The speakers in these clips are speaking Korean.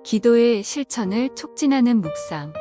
기도의 실천을 촉진하는 묵상.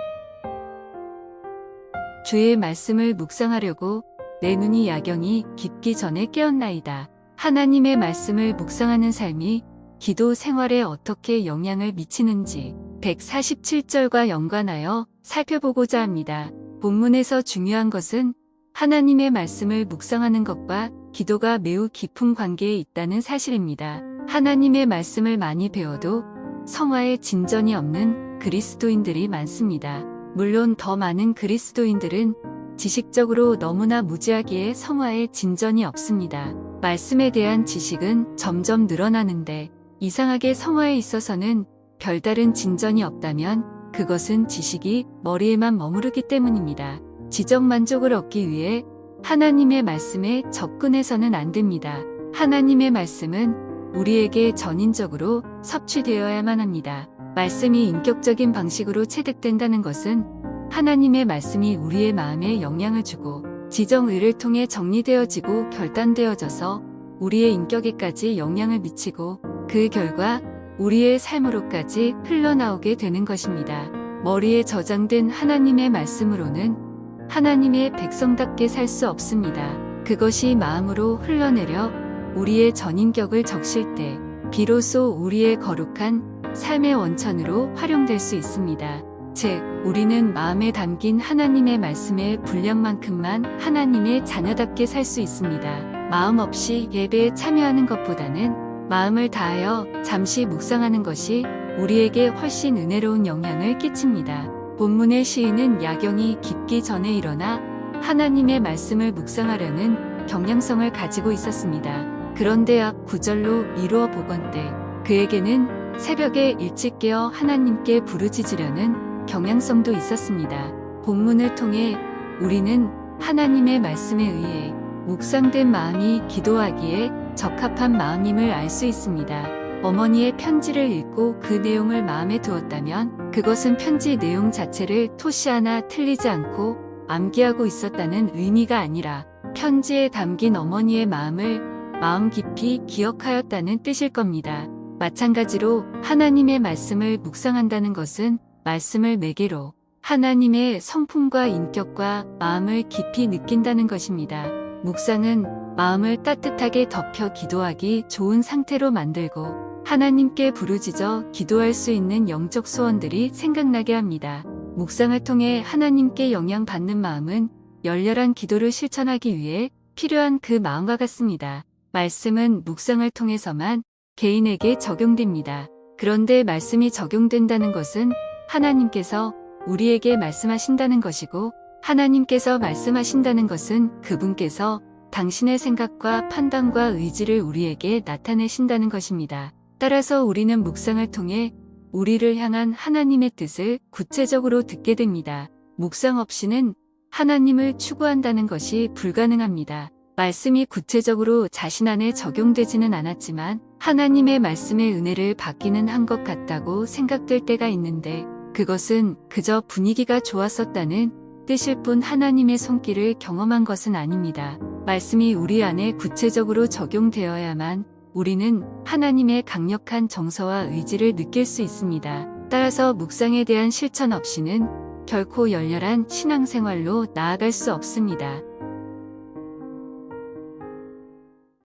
주의 말씀을 묵상하려고 내 눈이 야경이 깊기 전에 깨었나이다. 하나님의 말씀을 묵상하는 삶이 기도 생활에 어떻게 영향을 미치는지 147절과 연관하여 살펴보고자 합니다. 본문에서 중요한 것은 하나님의 말씀을 묵상하는 것과 기도가 매우 깊은 관계에 있다는 사실입니다. 하나님의 말씀을 많이 배워도 성화에 진전이 없는 그리스도인들이 많습니다. 물론 더 많은 그리스도인들은 지식적으로 너무나 무지하기에 성화에 진전이 없습니다. 말씀에 대한 지식은 점점 늘어나는데 이상하게 성화에 있어서는 별다른 진전이 없다면 그것은 지식이 머리에만 머무르기 때문입니다. 지적 만족을 얻기 위해 하나님의 말씀에 접근해서는 안 됩니다. 하나님의 말씀은 우리에게 전인적으로 섭취되어야만 합니다. 말씀이 인격적인 방식으로 체득된다는 것은 하나님의 말씀이 우리의 마음에 영향을 주고 지정의를 통해 정리되어지고 결단되어져서 우리의 인격에까지 영향을 미치고 그 결과 우리의 삶으로까지 흘러나오게 되는 것입니다. 머리에 저장된 하나님의 말씀으로는 하나님의 백성답게 살 수 없습니다. 그것이 마음으로 흘러내려 우리의 전인격을 적실 때 비로소 우리의 거룩한 삶의 원천으로 활용될 수 있습니다. 즉, 우리는 마음에 담긴 하나님의 말씀의 분량만큼만 하나님의 자녀답게 살 수 있습니다. 마음 없이 예배에 참여하는 것보다는 마음을 다하여 잠시 묵상하는 것이 우리에게 훨씬 은혜로운 영향을 끼칩니다. 본문의 시인은 야경이 깊기 전에 일어나 하나님의 말씀을 묵상하려는 경향성을 가지고 있었습니다. 그런데 앞 9절로 이루어 보건대 그에게는 새벽에 일찍 깨어 하나님께 부르짖으려는 경향성도 있었습니다. 본문을 통해 우리는 하나님의 말씀에 의해 묵상된 마음이 기도하기에 적합한 마음임을 알 수 있습니다. 어머니의 편지를 읽고 그 내용을 마음에 두었다면 그것은 편지 내용 자체를 토시 하나 틀리지 않고 암기하고 있었다는 의미가 아니라 편지에 담긴 어머니의 마음을 마음 깊이 기억하였다는 뜻일 겁니다. 마찬가지로 하나님의 말씀을 묵상한다는 것은 말씀을 매개로 하나님의 성품과 인격과 마음을 깊이 느낀다는 것입니다. 묵상은 마음을 따뜻하게 덮여 기도하기 좋은 상태로 만들고 하나님께 부르짖어 기도할 수 있는 영적 소원들이 생각나게 합니다. 묵상을 통해 하나님께 영향받는 마음은 열렬한 기도를 실천하기 위해 필요한 그 마음과 같습니다. 말씀은 묵상을 통해서만 개인에게 적용됩니다. 그런데 말씀이 적용된다는 것은 하나님께서 우리에게 말씀하신다는 것이고 하나님께서 말씀하신다는 것은 그분께서 당신의 생각과 판단과 의지를 우리에게 나타내신다는 것입니다. 따라서 우리는 묵상을 통해 우리를 향한 하나님의 뜻을 구체적으로 듣게 됩니다. 묵상 없이는 하나님을 추구한다는 것이 불가능합니다. 말씀이 구체적으로 자신 안에 적용되지는 않았지만 하나님의 말씀의 은혜를 받기는 한 것 같다고 생각될 때가 있는데 그것은 그저 분위기가 좋았었다는 뜻일 뿐 하나님의 손길을 경험한 것은 아닙니다. 말씀이 우리 안에 구체적으로 적용되어야만 우리는 하나님의 강력한 정서와 의지를 느낄 수 있습니다. 따라서 묵상에 대한 실천 없이는 결코 열렬한 신앙생활로 나아갈 수 없습니다.